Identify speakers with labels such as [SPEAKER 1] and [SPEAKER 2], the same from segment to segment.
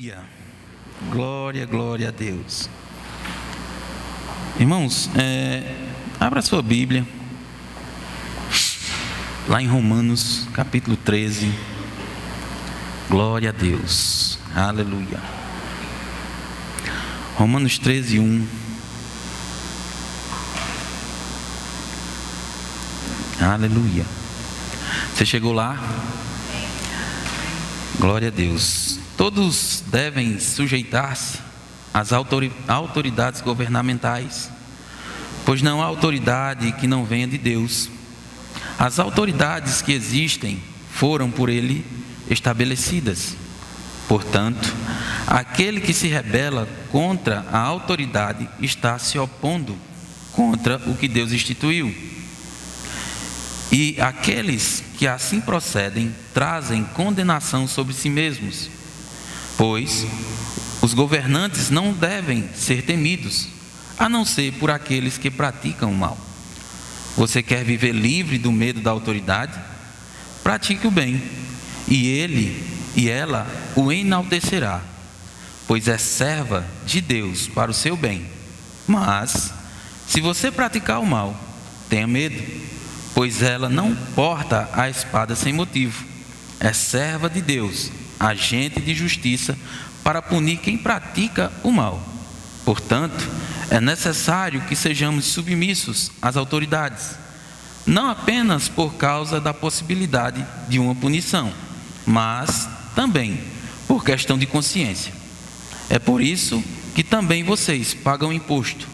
[SPEAKER 1] Aleluia. Glória, glória a Deus. Irmãos, abra sua Bíblia lá em Romanos capítulo 13. Glória a Deus. Aleluia. Romanos 13, 1. Aleluia. Você chegou lá? Glória a Deus. Todos devem sujeitar-se às autoridades governamentais, pois não há autoridade que não venha de Deus. As autoridades que existem foram por Ele estabelecidas. Portanto, aquele que se rebela contra a autoridade está se opondo contra o que Deus instituiu. E aqueles que assim procedem trazem condenação sobre si mesmos, pois os governantes não devem ser temidos, a não ser por aqueles que praticam o mal. Você quer viver livre do medo da autoridade? Pratique o bem, e ele e ela o enaltecerá, pois é serva de Deus para o seu bem. Mas, se você praticar o mal, tenha medo, pois ela não porta a espada sem motivo. É serva de Deus, agente de justiça, para punir quem pratica o mal. Portanto, é necessário que sejamos submissos às autoridades, não apenas por causa da possibilidade de uma punição, mas também por questão de consciência. É por isso que também vocês pagam imposto,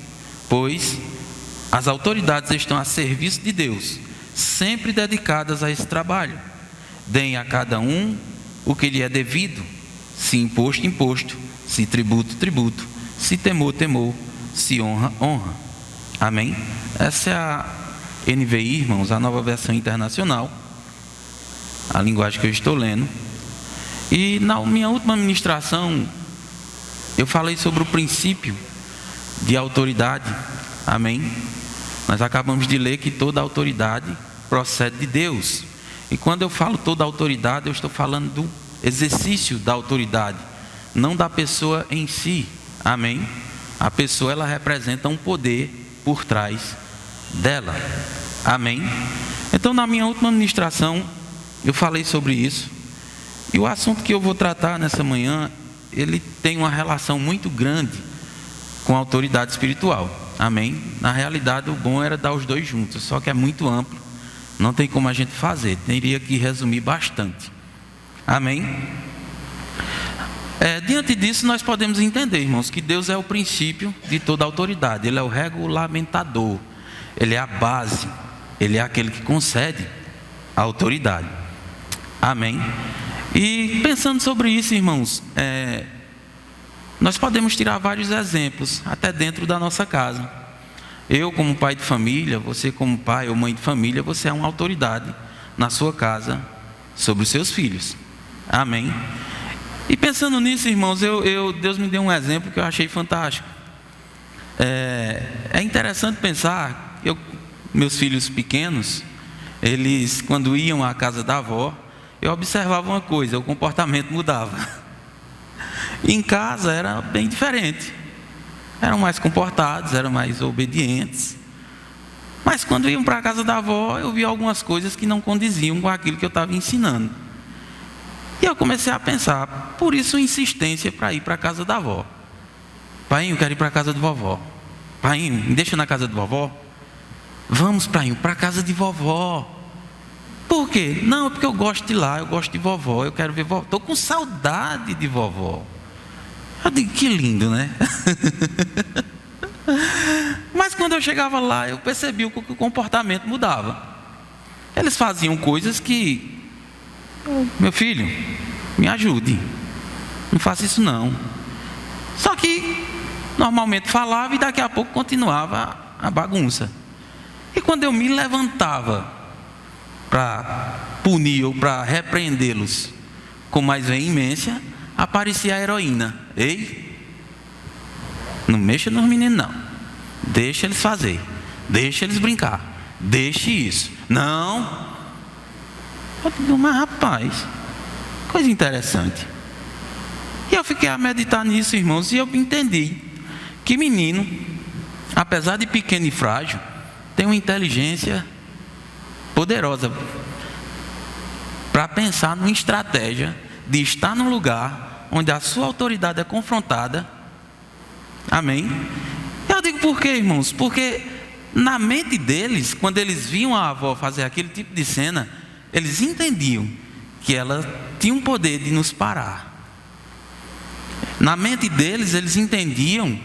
[SPEAKER 1] pois as autoridades estão a serviço de Deus, sempre dedicadas a esse trabalho. Deem a cada um o que lhe é devido, se imposto, imposto, se tributo, tributo, se temor, temor, se honra, honra. Amém? Essa é a NVI, irmãos, a nova versão internacional, a linguagem que eu estou lendo. E na minha última ministração, eu falei sobre o princípio de autoridade. Amém? Nós acabamos de ler que toda autoridade procede de Deus. E quando eu falo toda autoridade, eu estou falando do exercício da autoridade, não da pessoa em si. Amém? A pessoa, ela representa um poder por trás dela. Amém? Então, na minha última ministração, eu falei sobre isso. E o assunto que eu vou tratar nessa manhã, ele tem uma relação muito grande com a autoridade espiritual. Amém? Na realidade, o bom era dar os dois juntos, só que é muito amplo, não tem como a gente fazer, teria que resumir bastante. Amém? Diante disso, nós podemos entender, irmãos, que Deus é o princípio de toda autoridade. Ele é o regulamentador, Ele é a base, Ele é aquele que concede a autoridade. Amém? E pensando sobre isso, irmãos, nós podemos tirar vários exemplos, até dentro da nossa casa. Eu, como pai de família, você como pai ou mãe de família, você é uma autoridade na sua casa sobre os seus filhos. Amém? E pensando nisso, irmãos, Deus me deu um exemplo que eu achei fantástico. É interessante pensar, meus filhos pequenos, eles quando iam à casa da avó, eu observava uma coisa, o comportamento mudava. Em casa era bem diferente. Eram mais comportados, eram mais obedientes. Mas quando iam para a casa da avó, eu via algumas coisas que não condiziam com aquilo que eu estava ensinando. E eu comecei a pensar, por isso a insistência para ir para a casa da avó. Pai, eu quero ir para a casa de vovó. Pai, me deixa na casa de vovó. Vamos, pai, para a casa de vovó. Por quê? Não, porque eu gosto de lá, eu gosto de vovó, eu quero ver vovó. Estou com saudade de vovó. Eu digo, que lindo, né? Mas quando eu chegava lá, eu percebi que o comportamento mudava. Eles faziam coisas que, meu filho, me ajude, não faça isso não. Só que normalmente falava e daqui a pouco continuava a bagunça. E quando eu me levantava para punir ou para repreendê-los com mais veemência, aparecia a heroína. Ei, não mexa nos meninos não, deixa eles fazer, deixa eles brincar, deixe isso. Não. Eu digo, mas rapaz, coisa interessante. E eu fiquei a meditar nisso, irmãos, e eu entendi que menino, apesar de pequeno e frágil, tem uma inteligência poderosa para pensar numa estratégia de estar num lugar onde a sua autoridade é confrontada. Amém? Eu digo por quê, irmãos? Porque na mente deles, quando eles viam a avó fazer aquele tipo de cena, eles entendiam que ela tinha um poder de nos parar. Na mente deles, eles entendiam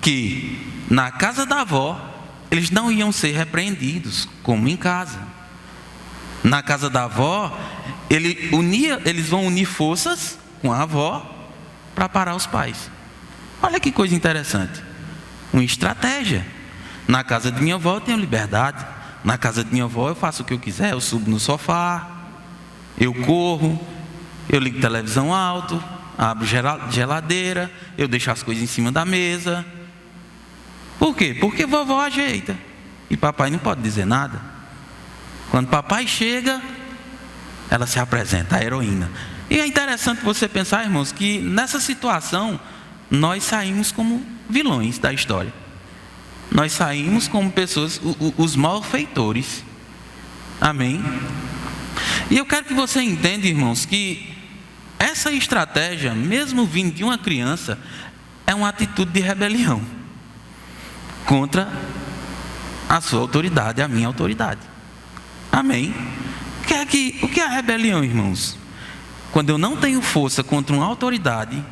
[SPEAKER 1] que na casa da avó, eles não iam ser repreendidos, como em casa. Na casa da avó, eles vão unir forças com a avó para parar os pais. Olha que coisa interessante. Uma estratégia. Na casa de minha avó eu tenho liberdade. Na casa de minha avó eu faço o que eu quiser. Eu subo no sofá, eu corro, eu ligo televisão alto, abro geladeira, eu deixo as coisas em cima da mesa. Por quê? Porque vovó ajeita. E papai não pode dizer nada. Quando papai chega, ela se apresenta, a heroína. E é interessante você pensar, irmãos, que nessa situação nós saímos como vilões da história. Nós saímos como pessoas, os malfeitores. Amém? E eu quero que você entenda, irmãos, que essa estratégia, mesmo vindo de uma criança, é uma atitude de rebelião contra a sua autoridade, a minha autoridade. Amém? O que é a rebelião, irmãos? Quando eu não tenho força contra uma autoridade,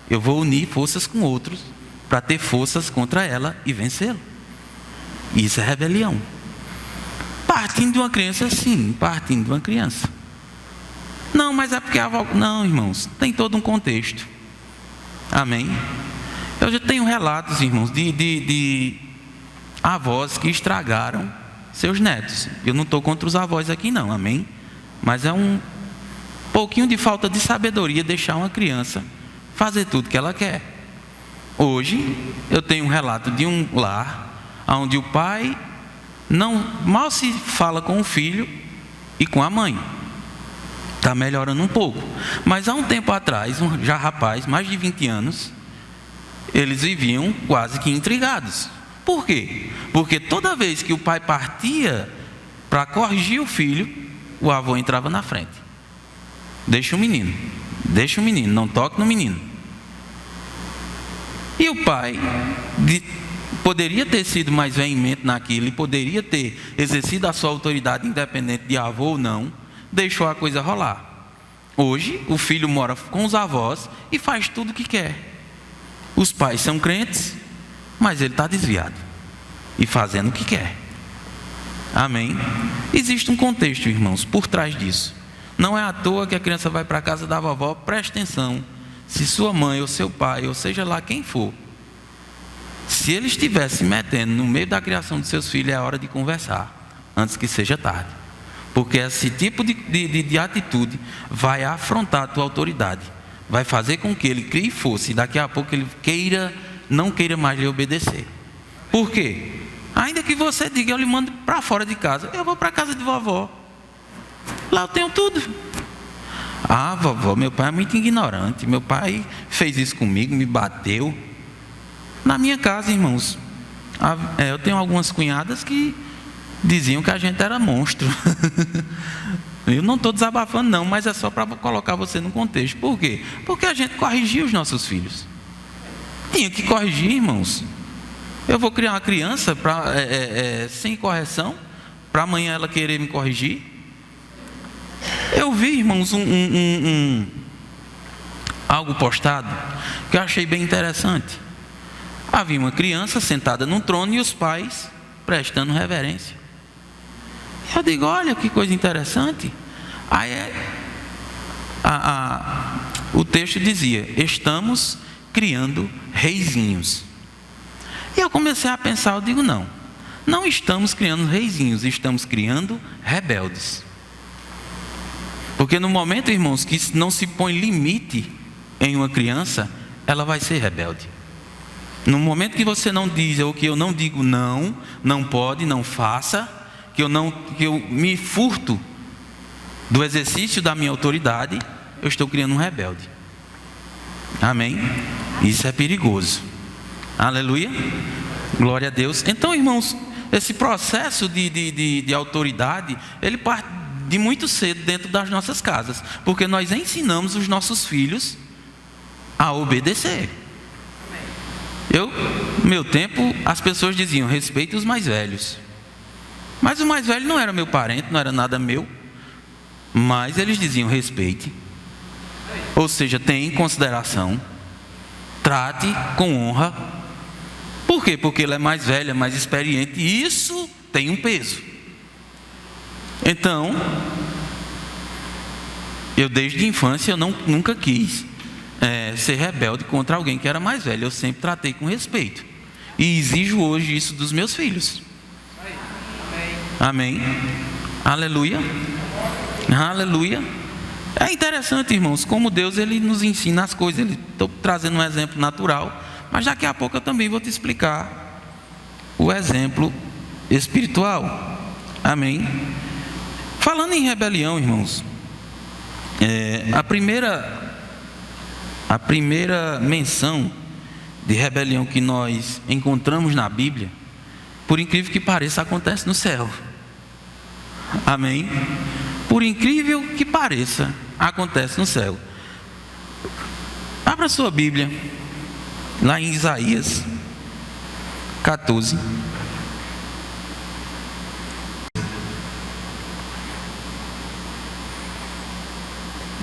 [SPEAKER 1] eu vou unir forças com outros para ter forças contra ela e vencê-la. Isso é rebelião. Partindo de uma criança, sim, partindo de uma criança. Não, mas é porque a avó... Não, irmãos, tem todo um contexto. Amém? Eu já tenho relatos, irmãos, de avós que estragaram seus netos. Eu não estou contra os avós aqui não, amém? Mas é um pouquinho de falta de sabedoria deixar uma criança fazer tudo que ela quer. Hoje, eu tenho um relato de um lar onde o pai mal se fala com o filho e com a mãe. Está melhorando um pouco. Mas há um tempo atrás, já rapaz, mais de 20 anos, eles viviam quase que intrigados. Por quê? Porque toda vez que o pai partia para corrigir o filho, o avô entrava na frente. Deixa o menino, não toque no menino. E o pai poderia ter sido mais veemente naquilo e poderia ter exercido a sua autoridade independente de avô ou não, deixou a coisa rolar. Hoje, o filho mora com os avós e faz tudo o que quer. Os pais são crentes, mas ele está desviado e fazendo o que quer. Amém? Existe um contexto, irmãos, por trás disso. Não é à toa que a criança vai para a casa da vovó. Preste atenção. Se sua mãe ou seu pai, ou seja lá quem for, se ele estiver se metendo no meio da criação de seus filhos, é hora de conversar, antes que seja tarde. Porque esse tipo de atitude vai afrontar a tua autoridade, vai fazer com que ele crie força e daqui a pouco ele não queira mais lhe obedecer. Por quê? Ainda que você diga, eu lhe mando para fora de casa, eu vou para a casa de vovó, lá eu tenho tudo. Ah, vovó, meu pai é muito ignorante, meu pai fez isso comigo, me bateu. Na minha casa, irmãos, eu tenho algumas cunhadas que diziam que a gente era monstro. Eu não estou desabafando não, mas é só para colocar você no contexto. Por quê? Porque a gente corrigia os nossos filhos. Tinha que corrigir, irmãos. Eu vou criar uma criança sem correção, para amanhã ela querer me corrigir? Eu vi, irmãos, algo postado que eu achei bem interessante. Havia uma criança sentada num trono e os pais prestando reverência. Eu digo, olha que coisa interessante. Aí o texto dizia, estamos criando reizinhos. E eu comecei a pensar, eu digo, não estamos criando reizinhos, estamos criando rebeldes. Porque no momento, irmãos, que não se põe limite em uma criança, ela vai ser rebelde. No momento que você não diz, ou que eu não digo não pode, não faça, que eu me furto do exercício da minha autoridade, eu estou criando um rebelde. Amém? Isso é perigoso. Aleluia. Glória a Deus. Então, irmãos, esse processo de autoridade, ele parte de muito cedo dentro das nossas casas, porque nós ensinamos os nossos filhos a obedecer. No meu tempo, as pessoas diziam: respeite os mais velhos. Mas o mais velho não era meu parente, não era nada meu. Mas eles diziam: respeite. Ou seja, tenha em consideração, trate com honra. Por quê? Porque ele é mais velho, é mais experiente, e isso tem um peso. Então, eu desde a infância, eu nunca quis ser rebelde contra alguém que era mais velho. Eu sempre tratei com respeito, e exijo hoje isso dos meus filhos. Amém? Aleluia. Aleluia. É interessante, irmãos, como Deus ele nos ensina as coisas. Estou trazendo um exemplo natural, mas daqui a pouco eu também vou te explicar o exemplo espiritual. Amém? Falando em rebelião, irmãos, a primeira menção de rebelião que nós encontramos na Bíblia, por incrível que pareça, acontece no céu. Amém? Por incrível que pareça, acontece no céu. Abra sua Bíblia, lá em Isaías 14.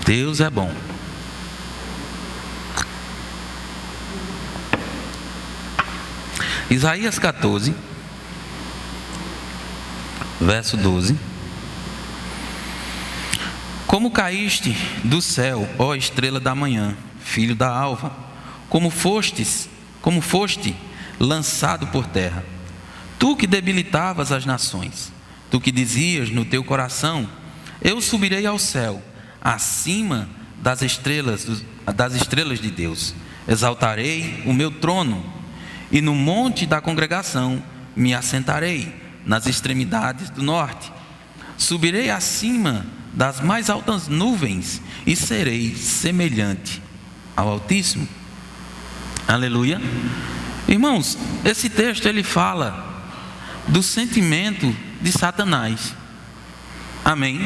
[SPEAKER 1] Deus é bom. Isaías 14, verso 12. Como caíste do céu, ó estrela da manhã, filho da alva, como foste lançado por terra. Tu que debilitavas as nações, tu que dizias no teu coração: eu subirei ao céu, acima das estrelas de Deus. Exaltarei o meu trono, e no monte da congregação me assentarei, nas extremidades do norte. Subirei acima das mais altas nuvens, e serei semelhante ao Altíssimo. Aleluia. Irmãos, esse texto ele fala do sentimento de Satanás. Amém?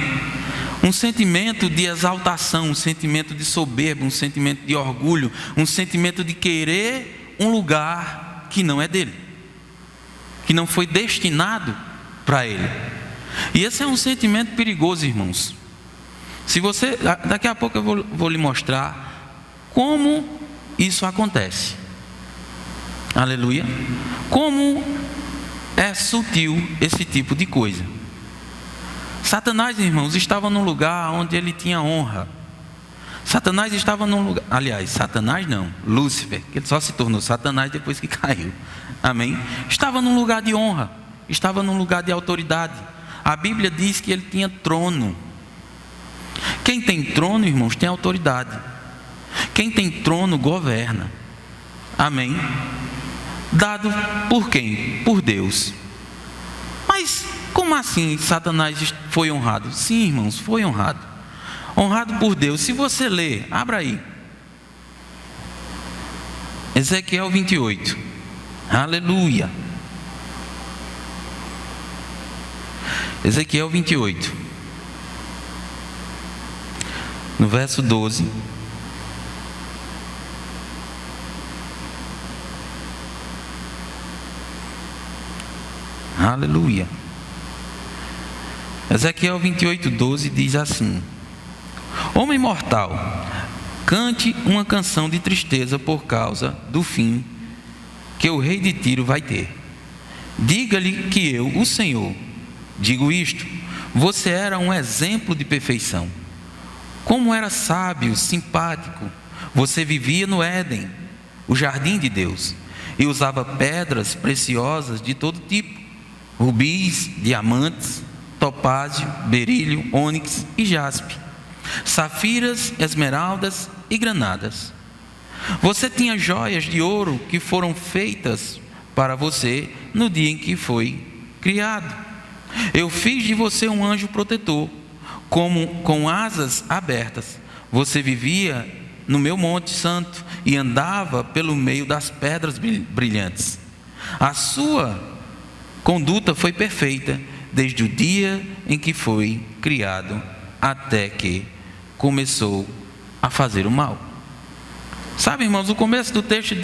[SPEAKER 1] Um sentimento de exaltação, um sentimento de soberba, um sentimento de orgulho, um sentimento de querer um lugar que não é dele, que não foi destinado para ele. E esse é um sentimento perigoso, irmãos. Se você, daqui a pouco eu vou lhe mostrar como isso acontece. Aleluia. Como é sutil esse tipo de coisa. Satanás, irmãos, estava num lugar onde ele tinha honra. Satanás estava num lugar, aliás, Satanás não, Lúcifer, que ele só se tornou Satanás depois que caiu. Amém? Estava num lugar de honra, estava num lugar de autoridade. A Bíblia diz que ele tinha trono. Quem tem trono, irmãos, tem autoridade. Quem tem trono governa. Amém? Dado por quem? Por Deus. Mas como assim Satanás foi honrado? Sim, irmãos, foi honrado. Honrado por Deus. Se você ler, abra aí, Ezequiel 28. Aleluia. Ezequiel 28, no verso 12. Aleluia. Ezequiel 28, 12 diz assim: homem mortal, cante uma canção de tristeza por causa do fim que o rei de Tiro vai ter. Diga-lhe que eu, o Senhor, digo isto: você era um exemplo de perfeição. Como era sábio, simpático. Você vivia no Éden, o jardim de Deus, e usava pedras preciosas de todo tipo: rubis, diamantes, topázio, berílio, ônix e jaspe, safiras, esmeraldas e granadas. Você tinha joias de ouro que foram feitas para você no dia em que foi criado. Eu fiz de você um anjo protetor, com asas abertas. Você vivia no meu monte santo e andava pelo meio das pedras brilhantes. A sua conduta foi perfeita desde o dia em que foi criado até que começou a fazer o mal. Sabe, irmãos, o começo do texto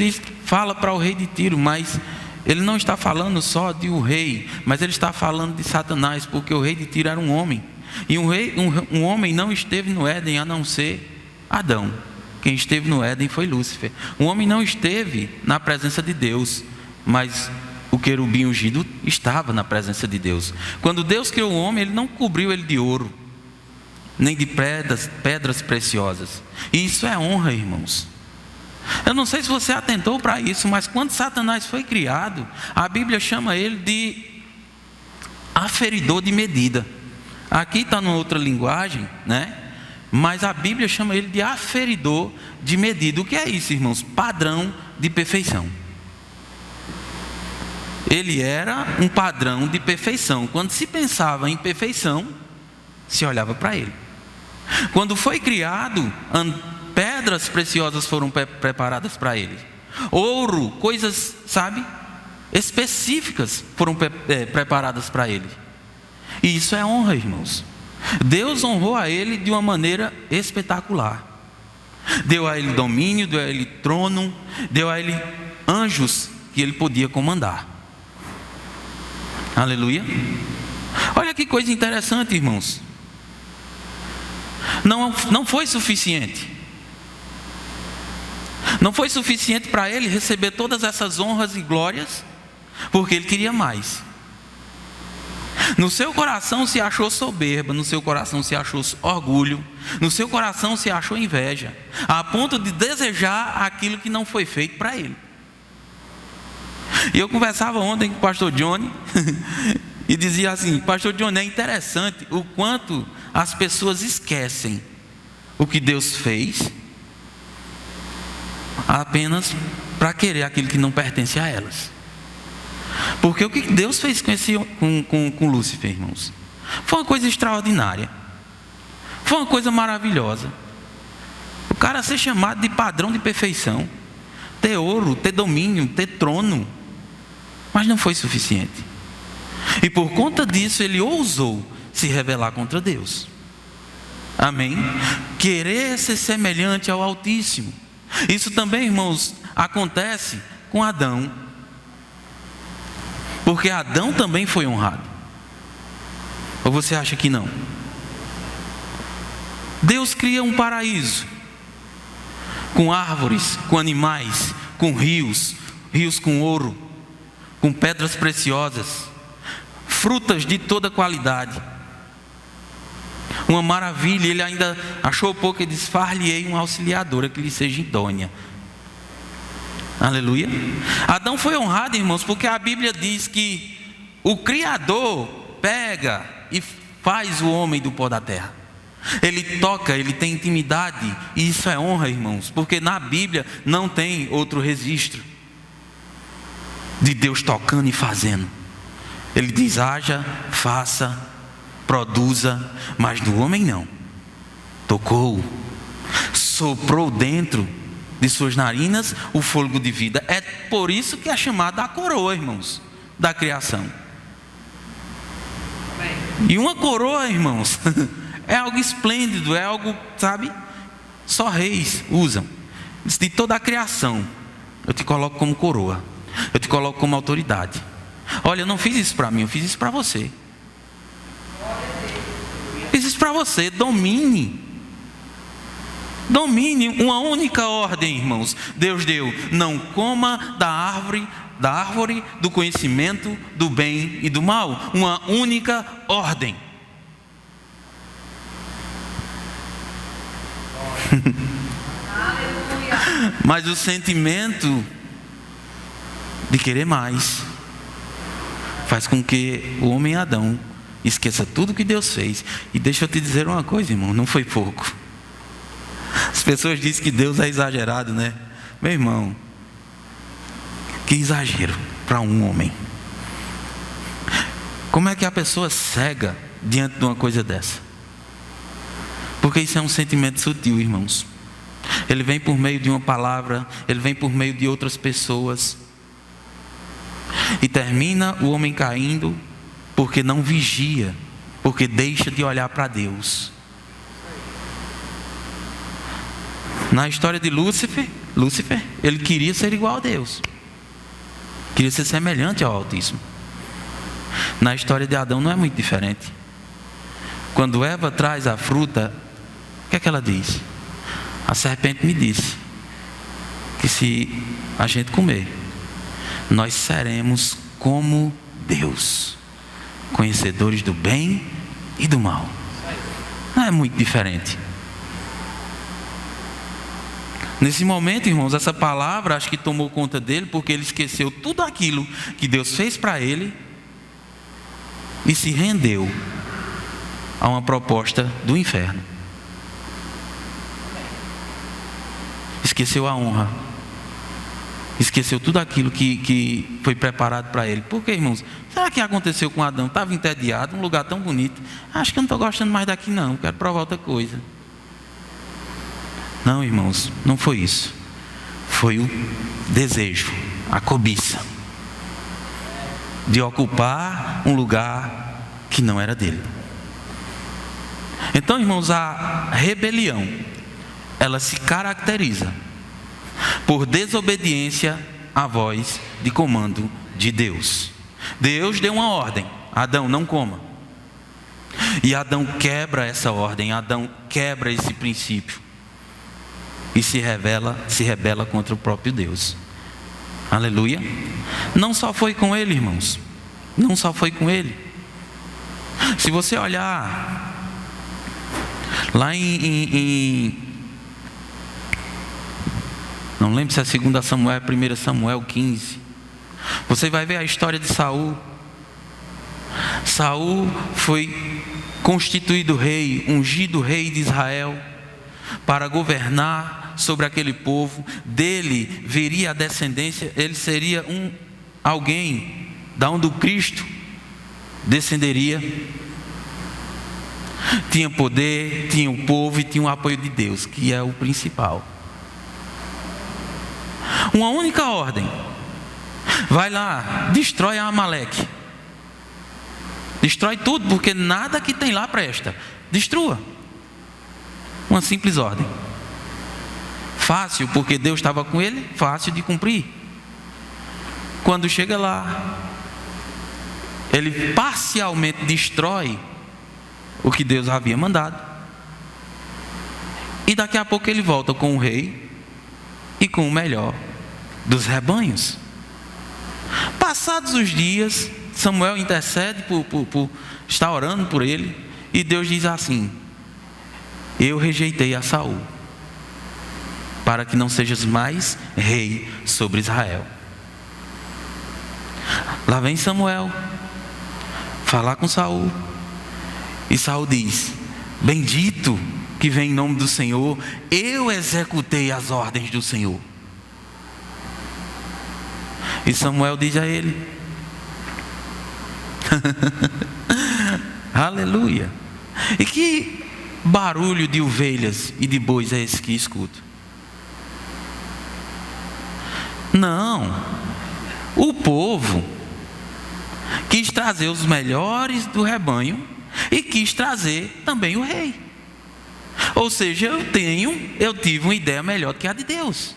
[SPEAKER 1] fala para o rei de Tiro, mas ele não está falando só de o rei, mas ele está falando de Satanás, porque o rei de Tiro era um homem. E um homem não esteve no Éden a não ser Adão. Quem esteve no Éden foi Lúcifer. Um homem não esteve na presença de Deus, mas o querubim ungido estava na presença de Deus. Quando Deus criou o homem, ele não cobriu ele de ouro, nem de pedras preciosas. E isso é honra, irmãos. Eu não sei se você atentou para isso, mas quando Satanás foi criado, a Bíblia chama ele de aferidor de medida. Aqui está numa outra linguagem, né? Mas a Bíblia chama ele de aferidor de medida. O que é isso, irmãos? Padrão de perfeição. Ele era um padrão de perfeição. Quando se pensava em perfeição, se olhava para ele. Quando foi criado, pedras preciosas foram preparadas para ele. Ouro, coisas, sabe, específicas foram preparadas para ele. E isso é honra, irmãos. Deus honrou a ele de uma maneira espetacular. Deu a ele domínio, deu a ele trono, deu a ele anjos que ele podia comandar. Aleluia. Olha que coisa interessante, irmãos. Não foi suficiente. Não foi suficiente para ele receber todas essas honras e glórias, porque ele queria mais. No seu coração se achou soberba, no seu coração se achou orgulho, no seu coração se achou inveja, a ponto de desejar aquilo que não foi feito para ele. E eu conversava ontem com o pastor Johnny e dizia assim: pastor Johnny, é interessante o quanto as pessoas esquecem o que Deus fez apenas para querer aquilo que não pertence a elas. Porque o que Deus fez com Lúcifer, irmãos, foi uma coisa extraordinária, foi uma coisa maravilhosa. O cara ser chamado de padrão de perfeição, ter ouro, ter domínio, ter trono, mas não foi suficiente. E por conta disso ele ousou se rebelar contra Deus. Amém? Querer ser semelhante ao Altíssimo. Isso também, irmãos, acontece com Adão. Porque Adão também foi honrado. Ou você acha que não? Deus cria um paraíso com árvores, com animais, com rios com ouro, com pedras preciosas, frutas de toda qualidade. Uma maravilha. Ele ainda achou pouco e disse: far-lhe-ei uma auxiliadora que lhe seja idônea. Aleluia. Adão foi honrado, irmãos, porque a Bíblia diz que o Criador pega e faz o homem do pó da terra. Ele toca, ele tem intimidade, e isso é honra, irmãos, porque na Bíblia não tem outro registro de Deus tocando e fazendo. Ele diz: haja, faça, produza, mas do homem não. Tocou, soprou dentro de suas narinas o fôlego de vida. É por isso que é chamada a coroa, irmãos, da criação. E uma coroa, irmãos, é algo esplêndido, é algo, sabe, só reis usam. De toda a criação, eu te coloco como coroa, eu te coloco como autoridade. Olha, eu não fiz isso para mim, eu fiz isso para você. Fiz isso para você. Domine, uma única ordem, irmãos. Deus deu: não coma da árvore do conhecimento do bem e do mal. Uma única ordem. Mas o sentimento de querer mais faz com que o homem Adão esqueça tudo que Deus fez. E deixa eu te dizer uma coisa, irmão, não foi pouco. As pessoas dizem que Deus é exagerado, né? Meu irmão, que exagero para um homem. Como é que a pessoa cega diante de uma coisa dessa? Porque isso é um sentimento sutil, irmãos. Ele vem por meio de uma palavra, ele vem por meio de outras pessoas. E termina o homem caindo porque não vigia, porque deixa de olhar para Deus. Na história de Lúcifer, ele queria ser igual a Deus, queria ser semelhante ao Altíssimo. Na história de Adão não é muito diferente. Quando Eva traz a fruta, o que é que ela diz? A serpente me disse que se a gente comer, nós seremos como Deus, conhecedores do bem e do mal. Não é muito diferente. Nesse momento, irmãos, essa palavra acho que tomou conta dele, porque ele esqueceu tudo aquilo que Deus fez para ele e se rendeu a uma proposta do inferno. Esqueceu a honra, esqueceu tudo aquilo que foi preparado para ele. Por quê, irmãos? Será que aconteceu com Adão? Estava entediado, um lugar tão bonito. Acho que eu não estou gostando mais daqui não, quero provar outra coisa. Não, irmãos, não foi isso. Foi o desejo, a cobiça de ocupar um lugar que não era dele. Então, irmãos, a rebelião, ela se caracteriza por desobediência à voz de comando de Deus. Deus deu uma ordem: Adão, não coma. E Adão quebra essa ordem, Adão quebra esse princípio e se rebela contra o próprio Deus. Aleluia. Não só foi com ele, irmãos, não só foi com ele. Se você olhar lá não lembro se é 2 Samuel, 1 Samuel 15, você vai ver a história de Saul. Saul foi constituído rei, ungido rei de Israel, para governar sobre aquele povo. Dele viria a descendência, ele seria alguém da onde o Cristo descenderia. Tinha poder, tinha um povo e tinha o apoio de Deus, que é o principal. Uma única ordem: vai lá, destrói a Amaleque. Destrói tudo, porque nada que tem lá presta. Destrua. Uma simples ordem. Fácil, porque Deus estava com ele, fácil de cumprir. Quando chega lá, ele parcialmente destrói o que Deus havia mandado. E daqui a pouco ele volta com o rei e com o melhor dos rebanhos. Passados os dias, Samuel intercede está orando por ele, e Deus diz assim: eu rejeitei a Saul, para que não sejas mais rei sobre Israel. Lá vem Samuel falar com Saul, e Saul diz: bendito que vem em nome do Senhor, eu executei as ordens do Senhor. E Samuel diz a ele: aleluia. E que barulho de ovelhas e de bois é esse que escuto? Não, o povo quis trazer os melhores do rebanho e quis trazer também o rei. Ou seja, eu tive uma ideia melhor do que a de Deus.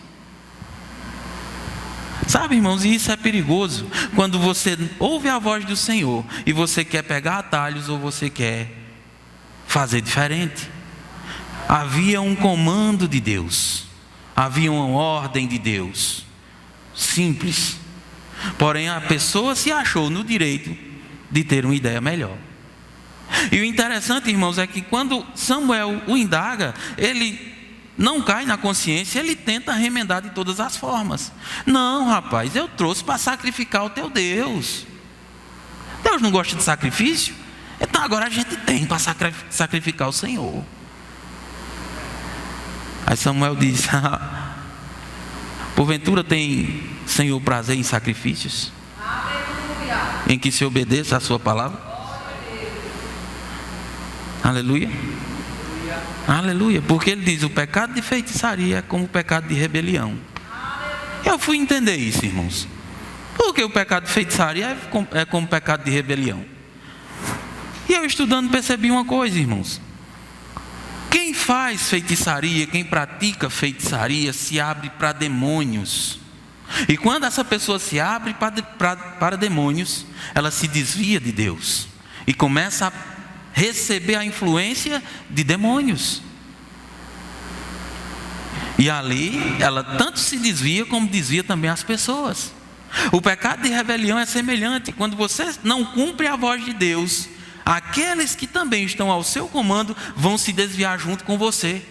[SPEAKER 1] Sabe, irmãos, e isso é perigoso quando você ouve a voz do Senhor e você quer pegar atalhos ou você quer fazer diferente. Havia um comando de Deus, havia uma ordem de Deus, simples. Porém, a pessoa se achou no direito de ter uma ideia melhor. E o interessante, irmãos, é que quando Samuel o indaga, ele não cai na consciência, ele tenta remendar de todas as formas. Não, rapaz, eu trouxe para sacrificar o teu Deus. Deus não gosta de sacrifício? Então agora a gente tem para sacrificar o Senhor. Aí Samuel diz: porventura tem Senhor prazer em sacrifícios? Aleluia. Em que se obedeça a sua palavra? Aleluia. Aleluia, porque ele diz: o pecado de feitiçaria é como o pecado de rebelião. Eu fui entender isso, irmãos. Porque o pecado de feitiçaria é como o pecado de rebelião. E eu estudando percebi uma coisa, irmãos. Quem faz feitiçaria, quem pratica feitiçaria, se abre para demônios. E quando essa pessoa se abre para demônios, ela se desvia de Deus e começa a receber a influência de demônios. E ali ela tanto se desvia como desvia também as pessoas. O pecado de rebelião é semelhante. Quando você não cumpre a voz de Deus, aqueles que também estão ao seu comando vão se desviar junto com você.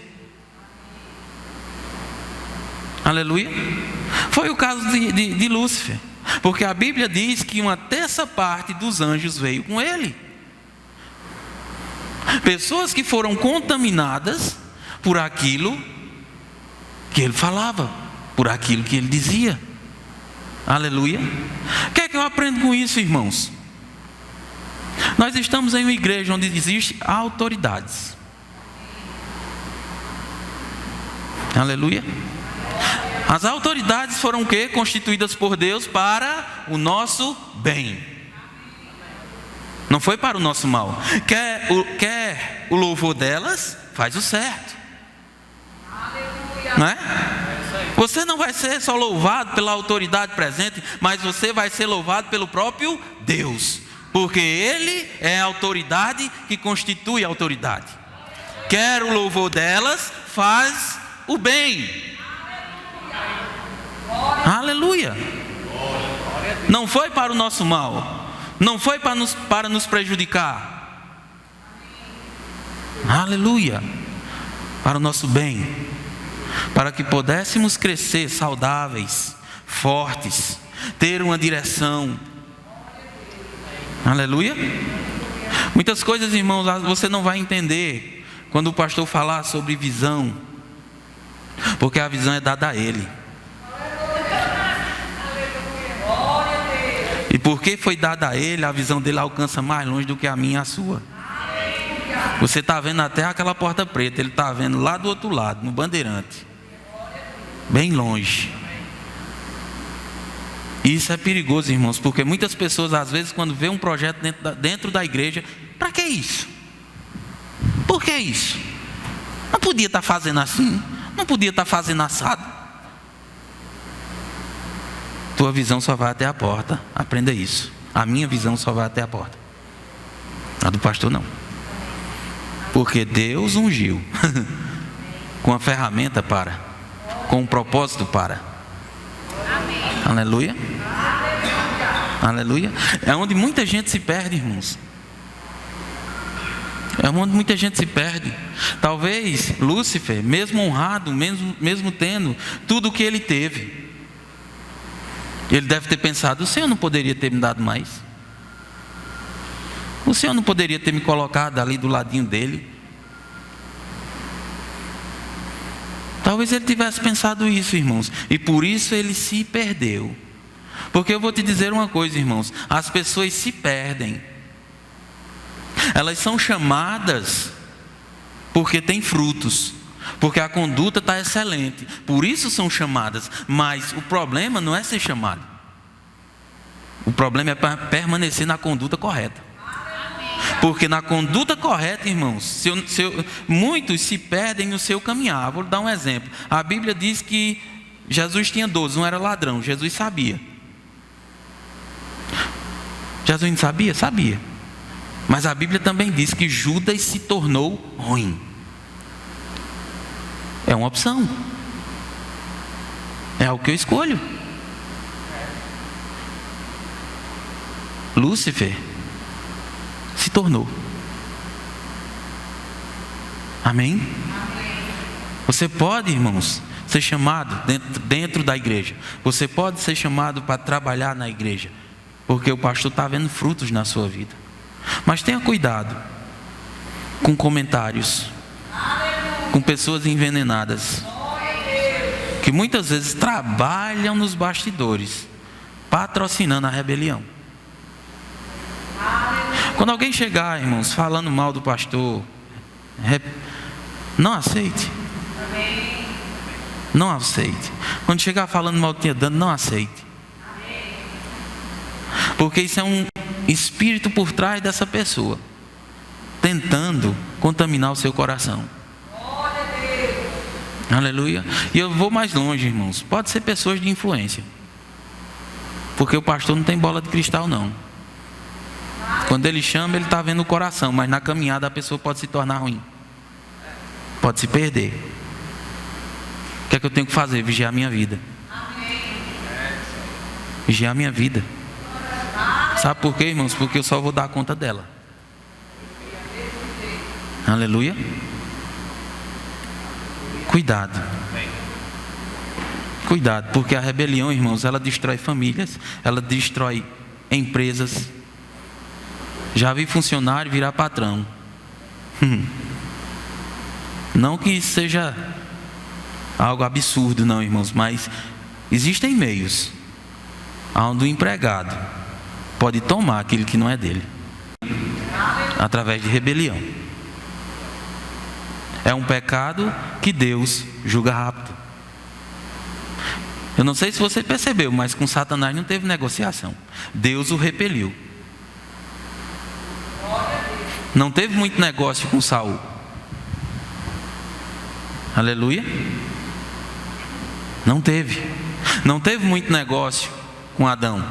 [SPEAKER 1] Aleluia. Foi o caso de Lúcifer, porque a Bíblia diz que 1/3 dos anjos veio com ele. Pessoas que foram contaminadas por aquilo que ele falava, por aquilo que ele dizia. Aleluia. O que é que eu aprendo com isso, irmãos? Nós estamos em uma igreja onde existem autoridades. Aleluia. As autoridades foram o quê? Constituídas por Deus para o nosso bem. Não foi para o nosso mal. Quer o louvor delas? Faz o certo. Não é? Você não vai ser só louvado pela autoridade presente, mas você vai ser louvado pelo próprio Deus. Porque Ele é a autoridade que constitui a autoridade. Quer o louvor delas? Faz o bem. Aleluia. Não foi para o nosso mal. Não foi para nos prejudicar. Aleluia. Para o nosso bem. Para que pudéssemos crescer saudáveis, fortes, ter uma direção. Aleluia. Muitas coisas, irmãos, você não vai entender quando o pastor falar sobre visão, porque a visão é dada a ele. E porque foi dada a ele, a visão dele alcança mais longe do que a minha e a sua. Você está vendo até aquela porta preta, ele está vendo lá do outro lado, no bandeirante, bem longe. E isso é perigoso, irmãos, porque muitas pessoas, às vezes, quando vê um projeto dentro da igreja, para que isso? Por que isso? Não podia estar fazendo assim, não podia estar fazendo assado. Tua visão só vai até a porta, aprenda isso. A minha visão só vai até a porta, a do pastor não. Porque Deus ungiu com a ferramenta com um propósito para. Aleluia. Aleluia. É onde muita gente se perde, irmãos. É onde muita gente se perde. Talvez Lúcifer, mesmo honrado, mesmo tendo tudo o que ele teve, ele deve ter pensado: o Senhor não poderia ter me dado mais? O Senhor não poderia ter me colocado ali do ladinho dele? Talvez ele tivesse pensado isso, irmãos, e por isso ele se perdeu. Porque eu vou te dizer uma coisa, irmãos: as pessoas se perdem. Elas são chamadas porque têm frutos, porque a conduta está excelente, por isso são chamadas. Mas o problema não é ser chamado, o problema é permanecer na conduta correta. Porque na conduta correta, irmãos, muitos se perdem no seu caminhar. Vou dar um exemplo. A Bíblia diz que Jesus tinha 12, não era ladrão. Jesus sabia. Jesus não sabia? Sabia. Mas a Bíblia também diz que Judas se tornou ruim. É uma opção. É o que eu escolho. Lúcifer se tornou. Amém? Você pode, irmãos, ser chamado dentro da igreja. Você pode ser chamado para trabalhar na igreja, porque o pastor está vendo frutos na sua vida. Mas tenha cuidado com comentários, com pessoas envenenadas, que muitas vezes trabalham nos bastidores, patrocinando a rebelião. Quando alguém chegar, irmãos, falando mal do pastor, Não aceite. Não aceite. Quando chegar falando mal de dano, não aceite. Porque isso é um espírito por trás dessa pessoa, tentando contaminar o seu coração. Aleluia. E eu vou mais longe, irmãos. Pode ser pessoas de influência. Porque o pastor não tem bola de cristal, não. Quando ele chama, ele está vendo o coração. Mas na caminhada a pessoa pode se tornar ruim. Pode se perder. O que é que eu tenho que fazer? Vigiar a minha vida. Vigiar a minha vida. Sabe por quê, irmãos? Porque eu só vou dar conta dela. Aleluia. Cuidado. Cuidado, porque a rebelião, irmãos, ela destrói famílias, ela destrói empresas. Já vi funcionário virar patrão. Não que isso seja algo absurdo, não, irmãos, mas existem meios onde o empregado pode tomar aquilo que não é dele, através de rebelião. É um pecado que Deus julga rápido. Eu não sei se você percebeu, mas com Satanás não teve negociação. Deus o repeliu. Não teve muito negócio com Saul. Aleluia. Não teve. Não teve muito negócio com Adão.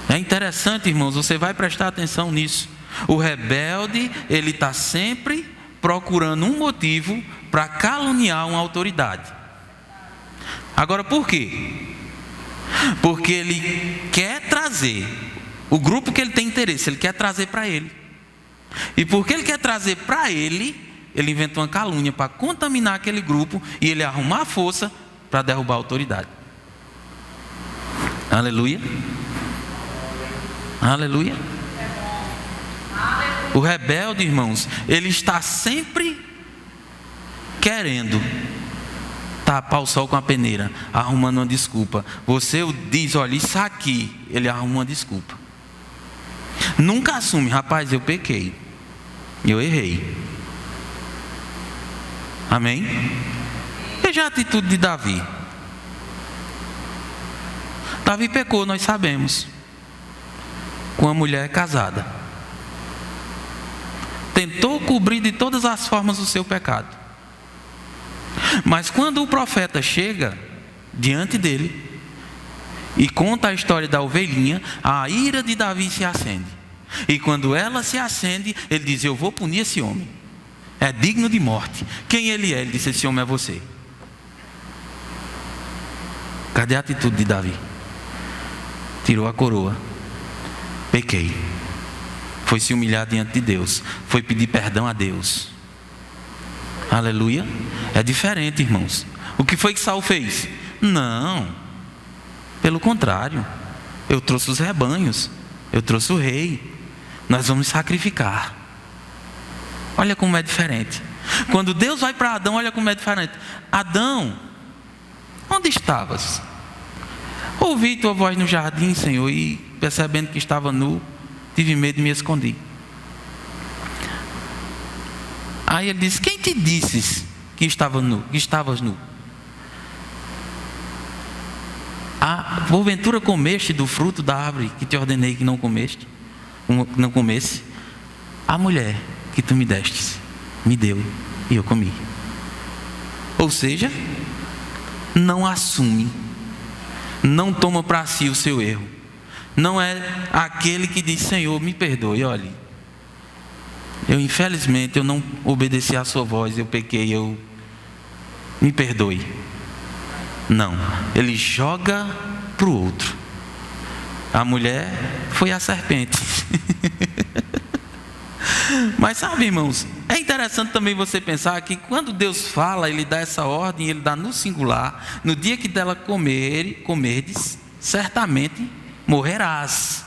[SPEAKER 1] É interessante, irmãos, você vai prestar atenção nisso. O rebelde, ele está sempre procurando um motivo para caluniar uma autoridade. Agora, por quê? Porque ele quer trazer o grupo que ele tem interesse, ele quer trazer para ele. E porque ele quer trazer para ele, ele inventa uma calúnia para contaminar aquele grupo e ele arrumar força para derrubar a autoridade. Aleluia. Aleluia. O rebelde, irmãos, ele está sempre querendo tapar o sol com a peneira, arrumando uma desculpa. Você diz, olha, isso aqui, ele arruma uma desculpa. Nunca assume, rapaz, eu pequei, eu errei. Amém? Veja a atitude de Davi. Davi pecou, nós sabemos, com uma mulher casada. Tentou cobrir de todas as formas o seu pecado. Mas quando o profeta chega diante dele e conta a história da ovelhinha, a ira de Davi se acende. E quando ela se acende, ele diz, eu vou punir esse homem. É digno de morte. Quem ele é? Ele disse, esse homem é você. Cadê a atitude de Davi? Tirou a coroa. Pequei. Foi se humilhar diante de Deus. Foi pedir perdão a Deus. Aleluia. É diferente, irmãos. O que foi que Saul fez? Não. Pelo contrário. Eu trouxe os rebanhos. Eu trouxe o rei. Nós vamos sacrificar. Olha como é diferente. Quando Deus vai para Adão, olha como é diferente. Adão, onde estavas? Ouvi tua voz no jardim, Senhor, e percebendo que estava nu, tive medo e me escondi. Aí ele disse, quem te disse que estavas nu? Porventura comeste do fruto da árvore que te ordenei que não comesse? A mulher que tu me destes, me deu e eu comi. Ou seja, não assume, não toma para si o seu erro. Não é aquele que diz, Senhor, me perdoe, olhe, infelizmente eu não obedeci à sua voz, eu pequei, me perdoe. Não, ele joga para o outro. A mulher foi a serpente. Mas sabe, irmãos, é interessante também você pensar que quando Deus fala, Ele dá essa ordem, Ele dá no singular. No dia que dela comerdes, certamente morrerás.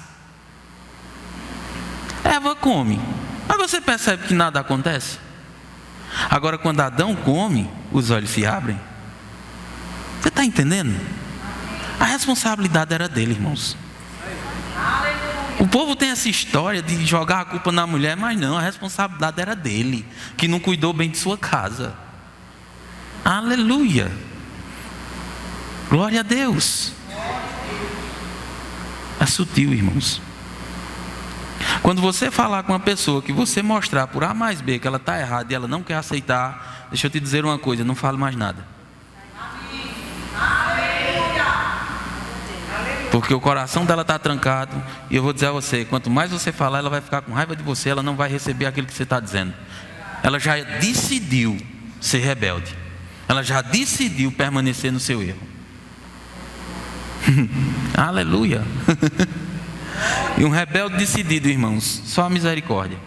[SPEAKER 1] Eva come, mas você percebe que nada acontece? Agora quando Adão come, os olhos se abrem. Você está entendendo? A responsabilidade era dele, irmãos. O povo tem essa história de jogar a culpa na mulher, mas não, a responsabilidade era dele, que não cuidou bem de sua casa. Aleluia. Glória a Deus. É sutil, irmãos. Quando você falar com uma pessoa, que você mostrar por A mais B que ela está errada e ela não quer aceitar, deixa eu te dizer uma coisa, não fale mais nada. Porque o coração dela está trancado. E eu vou dizer a você, quanto mais você falar, ela vai ficar com raiva de você. Ela não vai receber aquilo que você está dizendo. Ela já decidiu ser rebelde. Ela já decidiu permanecer no seu erro. Aleluia. E um rebelde decidido, irmãos, só a misericórdia.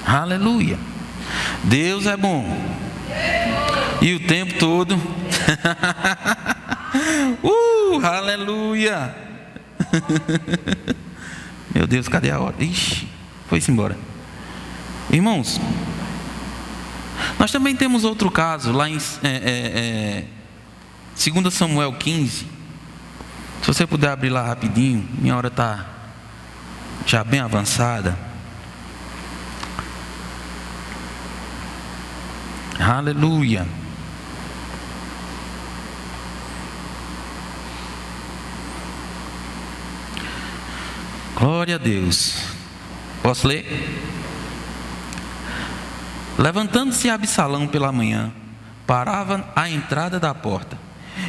[SPEAKER 1] Aleluia. Deus é bom. E o tempo todo. Aleluia. Meu Deus, cadê a hora? Ixi, foi-se embora. Irmãos, nós também temos outro caso lá em 2 Samuel 15. Se você puder abrir lá rapidinho, minha hora está já bem avançada. Aleluia. Glória a Deus. Posso ler? Levantando-se Absalão pela manhã, parava à entrada da porta,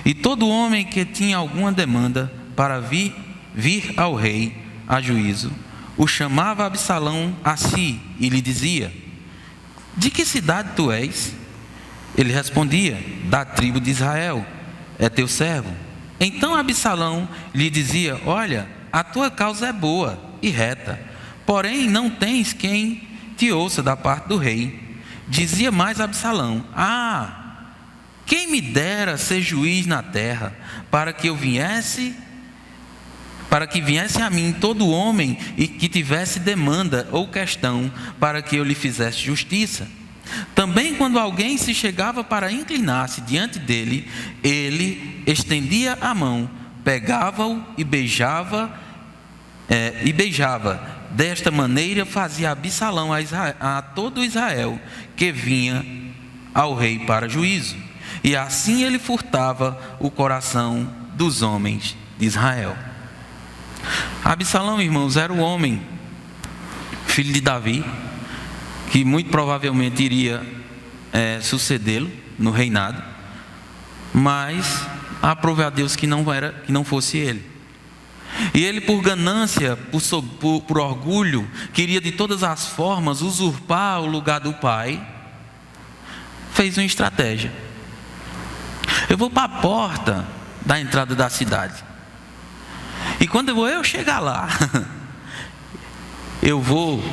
[SPEAKER 1] e todo homem que tinha alguma demanda para vir ao rei a juízo, o chamava Absalão a si e lhe dizia: de que cidade tu és? Ele respondia: da tribo de Israel, é teu servo. Então Absalão lhe dizia: olha, a tua causa é boa e reta, porém não tens quem te ouça da parte do rei. Dizia mais Absalão: quem me dera ser juiz na terra, para que viesse a mim todo homem e que tivesse demanda ou questão, para que eu lhe fizesse justiça. Também quando alguém se chegava para inclinar-se diante dele, ele estendia a mão, pegava-o e beijava. Desta maneira fazia Absalão a todo Israel que vinha ao rei para juízo. E assim ele furtava o coração dos homens de Israel. Absalão, irmãos, era o homem, filho de Davi, que muito provavelmente iria sucedê-lo no reinado, mas aprove a Deus que não fosse ele. E ele, por ganância, por orgulho, queria de todas as formas usurpar o lugar do pai. Fez uma estratégia: eu vou para a porta da entrada da cidade, e quando eu chegar lá, eu vou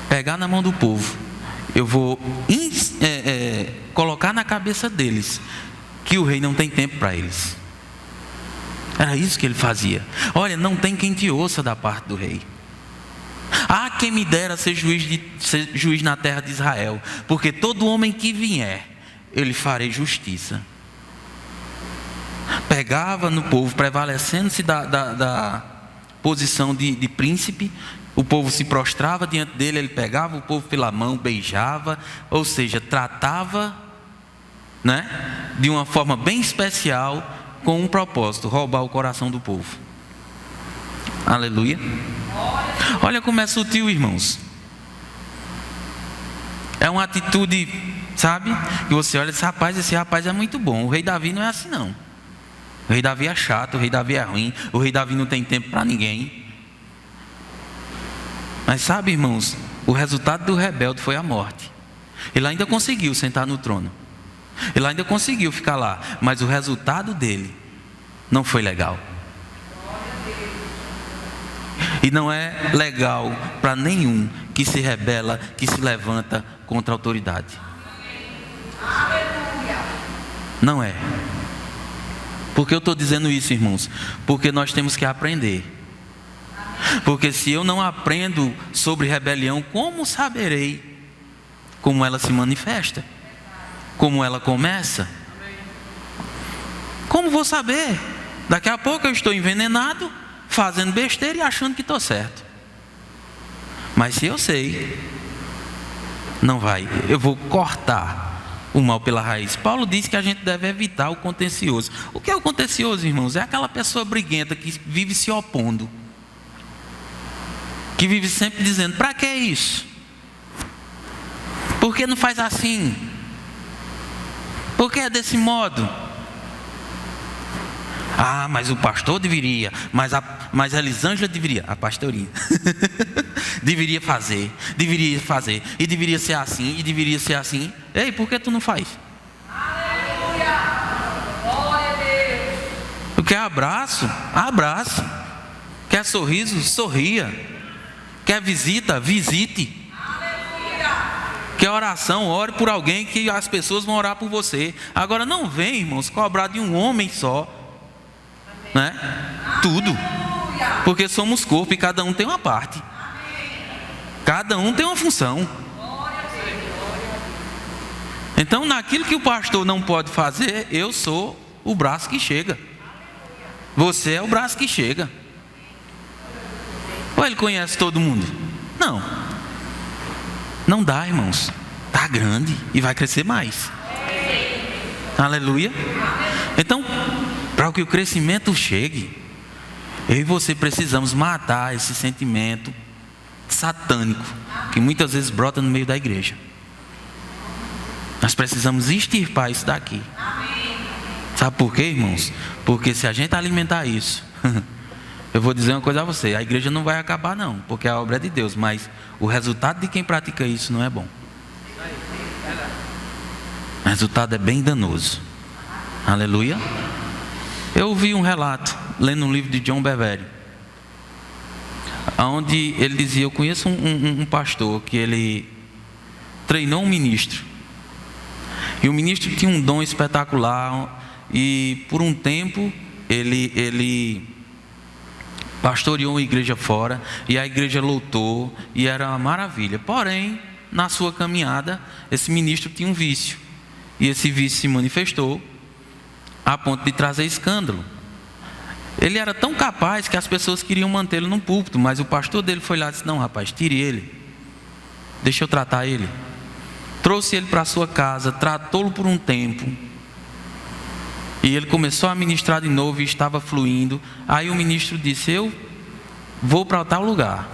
[SPEAKER 1] pegar na mão do povo, eu vou colocar na cabeça deles que o rei não tem tempo para eles. Era isso que ele fazia. Olha, não tem quem te ouça da parte do rei. Quem me dera ser juiz na terra de Israel, porque todo homem que vier, eu lhe farei justiça. Pegava no povo, prevalecendo-se da posição de príncipe. O povo se prostrava diante dele, ele pegava o povo pela mão, beijava, ou seja, tratava, de uma forma bem especial, com um propósito: roubar o coração do povo. Aleluia. Olha como é sutil, irmãos. É uma atitude, sabe, que você olha e diz: esse rapaz é muito bom. O rei Davi não é assim não. O rei Davi é chato, o rei Davi é ruim, o rei Davi não tem tempo para ninguém. Mas sabe, irmãos, o resultado do rebelde foi a morte. Ele ainda conseguiu sentar no trono, ele ainda conseguiu ficar lá, mas o resultado dele não foi legal. E não é legal para nenhum que se rebela, que se levanta contra a autoridade. Não é. Por que eu estou dizendo isso, irmãos? Porque nós temos que aprender. Porque se eu não aprendo sobre rebelião, como saberei como ela se manifesta? Como ela começa? Como vou saber? Daqui a pouco eu estou envenenado, fazendo besteira e achando que estou certo. Mas se eu sei, não vai. Eu vou cortar o mal pela raiz. Paulo diz que a gente deve evitar o contencioso. O que é o contencioso, irmãos? É aquela pessoa briguenta que vive se opondo, que vive sempre dizendo: para que isso? Por que não faz assim? Por que é desse modo? Ah, mas o pastor deveria, mas a Elisângela deveria, a pastorinha deveria fazer, e deveria ser assim, e deveria ser assim. Ei, por que tu não faz? Aleluia! Glória a Deus! Tu quer abraço? Abraço. Quer sorriso? Sorria. Quer visita? Visite. Aleluia! Quer oração? Ore por alguém, que as pessoas vão orar por você. Agora não vem, irmãos, cobrar de um homem só, né? Tudo. Porque somos corpo e cada um tem uma parte. Cada um tem uma função. Então, naquilo que o pastor não pode fazer, eu sou o braço que chega. Você é o braço que chega. Ou ele conhece todo mundo? Não. Não dá, irmãos. Está grande e vai crescer mais. Aleluia. Então, para que o crescimento chegue, eu e você precisamos matar esse sentimento satânico que muitas vezes brota no meio da igreja. Nós precisamos extirpar isso daqui. Sabe por quê, irmãos? Porque se a gente alimentar isso, eu vou dizer uma coisa a você: a igreja não vai acabar não, porque a obra é de Deus, mas o resultado de quem pratica isso não é bom. O resultado é bem danoso. Aleluia. Eu ouvi um relato, lendo um livro de John Bevere, onde ele dizia: eu conheço um pastor que ele treinou um ministro, e o ministro tinha um dom espetacular, e por um tempo ele pastoreou uma igreja fora, e a igreja lotou, e era uma maravilha. Porém, na sua caminhada, esse ministro tinha um vício, e esse vício se manifestou a ponto de trazer escândalo. Ele era tão capaz que as pessoas queriam mantê-lo no púlpito, mas o pastor dele foi lá e disse: não, rapaz, tire ele, deixa eu tratar ele. Trouxe ele para a sua casa, tratou-lo por um tempo, e ele começou a ministrar de novo e estava fluindo. Aí o ministro disse: eu vou para tal lugar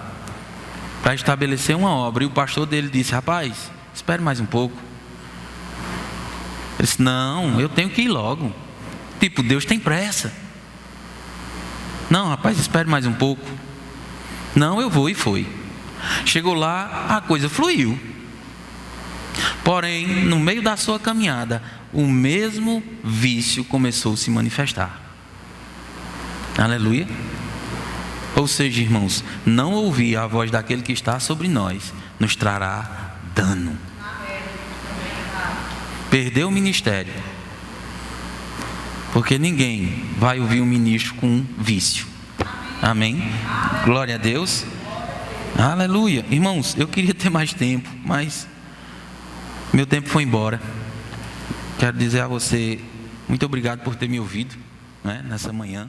[SPEAKER 1] para estabelecer uma obra. E o pastor dele disse: rapaz, espere mais um pouco. Ele disse: não, eu tenho que ir logo. Tipo, Deus tem pressa. Não, rapaz, espere mais um pouco. Não, eu vou. E foi. Chegou lá, a coisa fluiu. Porém, no meio da sua caminhada, o mesmo vício começou a se manifestar. Aleluia. Ou seja, irmãos, não ouvir a voz daquele que está sobre nós nos trará dano. Perder o ministério, porque ninguém vai ouvir um ministro com um vício. Amém? Glória a Deus. Aleluia. Irmãos, eu queria ter mais tempo, mas meu tempo foi embora. Quero dizer a você, muito obrigado por ter me ouvido, né, nessa manhã.